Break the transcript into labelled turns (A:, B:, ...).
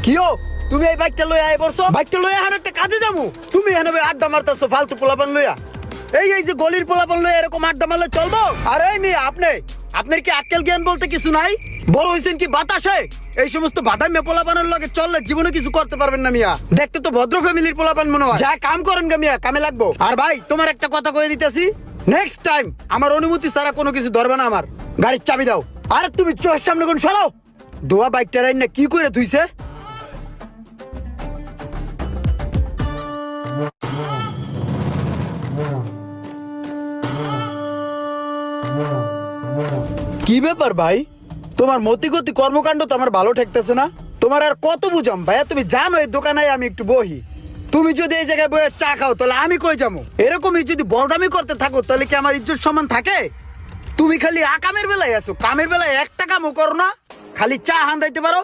A: কিও তুমি এই বাইকটা লইয়া আই বলছো বাইকটা লইয়া আর একটা কাজে যামু তুমি এনে আড্ডা মারতাছো ফালতু পোলাপান লইয়া এই যে গলির পোলাপান লইয়া এরকম আড্ডা মারলে চলবো? আরে মেয়ে আপনার কি আক্কেল জ্ঞান বলতে কিছু নাই? বড় হইছেন কি বাতাসে? এই সমস্ত বাদামি পোলাপানের লগে চললে জীবনে কিছু করতে পারবেন না মিয়া। দেখতে তো ভদ্র ফ্যামিলির পোলাপান মনে হয়। যা কাম করেন গা মিয়া, কামে লাগবো। আর ভাই তোমার একটা কথা কয়ে দিতেছি, নেক্সট টাইম আমার অনুমতি ছাড়া কোনো কিছু ধরবে না। আমার গাড়ির চাবি দাও। আরে তুমি চোখের সামনে কোন সরাও। দোয়া বাইকটা রাইন না কি করে ধুইছে। কি ব্যাপার ভাই, তোমার মতিগতি কর্মকাণ্ড তো আমার ভালো ঠেকতেছে না। তোমার আর কত বুঝাম ভাইয়া, তুমি জানো এই দোকানে আমি একটু বহি। তুমি যদি এই জায়গায় বসে চা খাও তাহলে আমি কই যাবো? এরকমই যদি বলদামি করতে থাকো তাহলে কি আমার ইজ্জত সম্মান থাকে? তুমি খালি আকামের বেলায় আছো, কামের বেলায় একটা কামও করো না, খালি চা হান্দাইতে পারো।